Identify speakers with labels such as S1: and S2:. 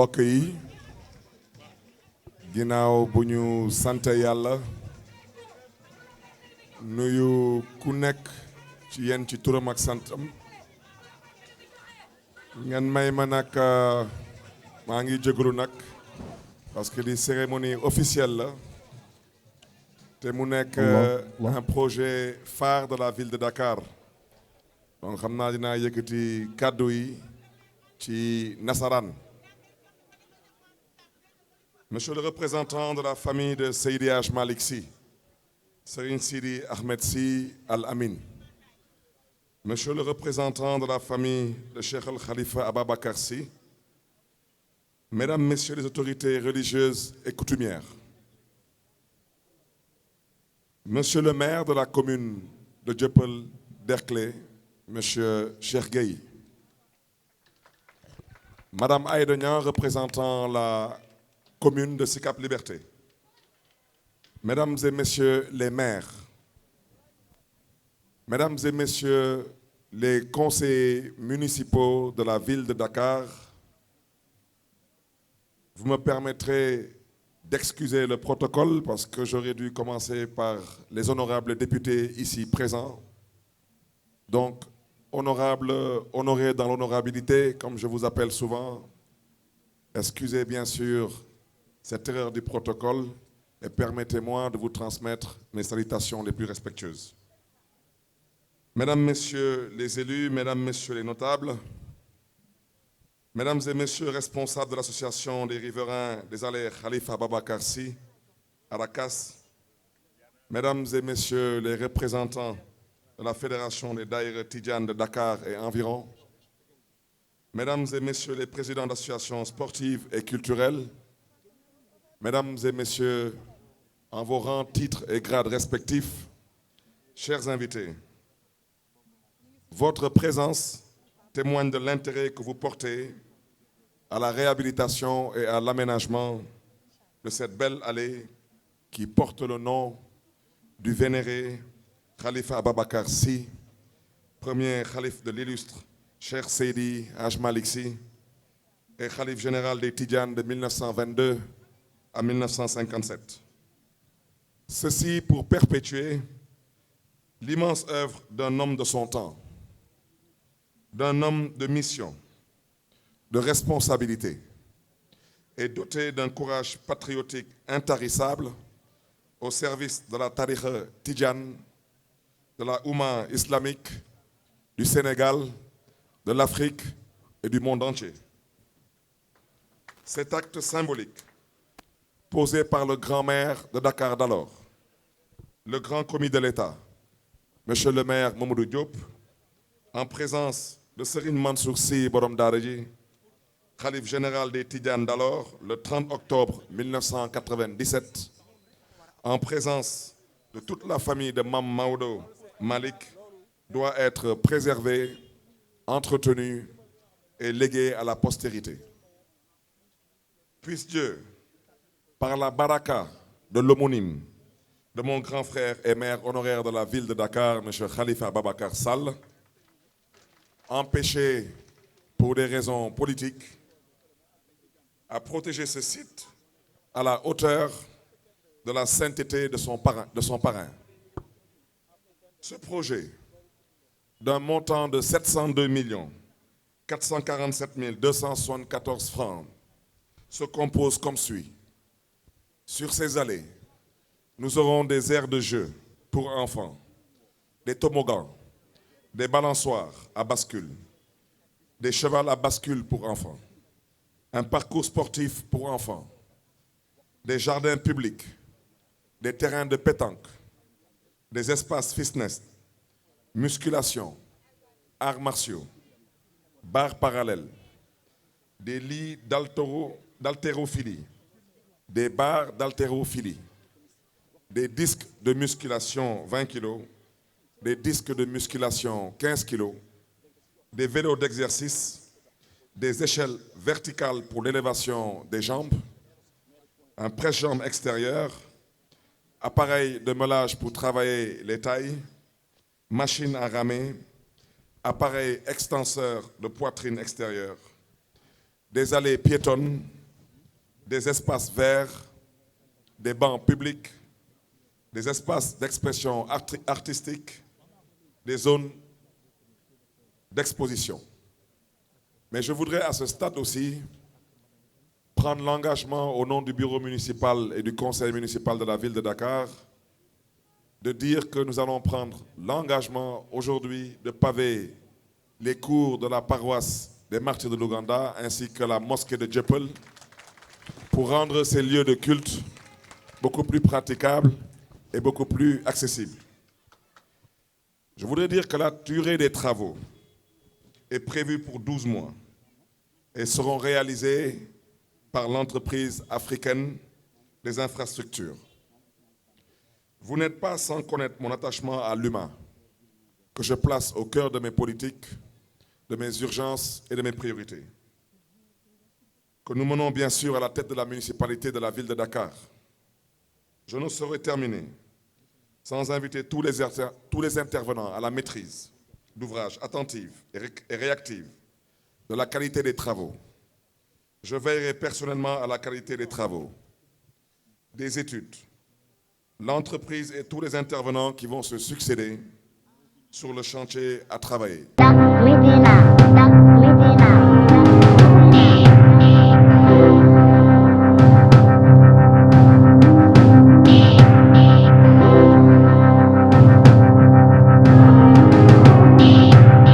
S1: mbokk yi ginnaaw bu ñu sant yàlla nuyu ku nekk ci yéen ci turam ak santam ngeen may ma nag maa ngi jégalu nag parce que di cérémonie officielle la te mu nekk un projet phare de la ville de Dakar donc xam naa dinaa yëkkati kàddu yi ci nasaraan. Monsieur le représentant de la famille de Seydi Hadj Malick Sy, Serigne Sidi Ahmed Sy Al Amin. Monsieur le représentant de la famille de Cheikh Al Khalifa Ababacar Sy, Mesdames, Messieurs les autorités religieuses et coutumières, Monsieur le maire de la commune de Dieuppeul-Derklé, Monsieur Cheikh Gueye, Madame Aïda Niang, représentant la commune de Sicap Liberté, Mesdames et Messieurs les maires, Mesdames et Messieurs les conseillers municipaux de la ville de Dakar, vous me permettrez d'excuser le protocole parce que j'aurais dû commencer par les honorables députés ici présents. Donc, honorable, honoré dans l'honorabilité, comme je vous appelle souvent, excusez bien sûr cette erreur du protocole et permettez-moi de vous transmettre mes salutations les plus respectueuses. Mesdames, Messieurs les élus, Mesdames, Messieurs les notables, Mesdames et Messieurs responsables de l'association des riverains des allées Khalifa Ababacar Sy, Aracas, Mesdames et Messieurs les représentants de la Fédération des Daïra Tidjane de Dakar et environ, Mesdames et Messieurs les présidents d'associations sportives et culturelles, Mesdames et Messieurs, en vos rangs, titres et grades respectifs, chers invités, votre présence témoigne de l'intérêt que vous portez à la réhabilitation et à l'aménagement de cette belle allée qui porte le nom du vénéré Khalifa Ababacar Sy, premier khalife de l'illustre Cheikh Seydi Hadj Malick Sy et khalife général des Tidjanes de 1922 à 1957. Ceci pour perpétuer l'immense œuvre d'un homme de son temps, d'un homme de mission, de responsabilité et doté d'un courage patriotique intarissable au service de la tariqa Tidjane, de la Oumma islamique, du Sénégal, de l'Afrique et du monde entier. Cet acte symbolique, posé par le grand maire de Dakar d'alors, le grand commis de l'État, Monsieur le maire Mamadou Diop, en présence de Serigne Mansour Sy Borom Daara Ji, khalife général des Tidjanes d'alors, le 30 octobre 1997, en présence de toute la famille de Mam Maodo Malick, doit être préservé, entretenu et légué à la postérité. Puisse Dieu, par la baraka de l'homonyme de mon grand frère et maire honoraire de la ville de Dakar, M. Khalifa Ababacar Sall, empêché pour des raisons politiques à protéger ce site à la hauteur de la sainteté de son parrain. Ce projet, d'un montant de 702 447 274 francs, se compose comme suit. Sur ces allées, nous aurons des aires de jeu pour enfants, des toboggans, des balançoires à bascule, des chevals à bascule pour enfants, un parcours sportif pour enfants, des jardins publics, des terrains de pétanque, des espaces fitness, musculation, arts martiaux, barres parallèles, des lits d'haltérophilie, des barres d'haltérophilie, des disques de musculation 20 kg, des disques de musculation 15 kg, des vélos d'exercice, des échelles verticales pour l'élévation des jambes, un presse-jambe extérieur, appareil de meulage pour travailler les tailles, machine à ramer, appareil extenseur de poitrine extérieure, des allées piétonnes, des espaces verts, des bancs publics, des espaces d'expression artistique, des zones d'exposition. Mais je voudrais à ce stade aussi prendre l'engagement au nom du bureau municipal et du conseil municipal de la ville de Dakar de dire que nous allons prendre l'engagement aujourd'hui de paver les cours de la paroisse des Martyrs de l'Ouganda ainsi que la mosquée de Djepel pour rendre ces lieux de culte beaucoup plus praticables et beaucoup plus accessibles. Je voudrais dire que la durée des travaux est prévue pour 12 mois et seront réalisés par l'entreprise africaine des infrastructures. Vous n'êtes pas sans connaître mon attachement à l'humain, que je place au cœur de mes politiques, de mes urgences et de mes priorités, que nous menons bien sûr à la tête de la municipalité de la ville de Dakar. Je ne saurais terminer sans inviter tous les intervenants à la maîtrise d'ouvrages attentive et réactive de la qualité des travaux. Je veillerai personnellement à la qualité des travaux, des études, l'entreprise et tous les intervenants qui vont se succéder sur le chantier à travailler.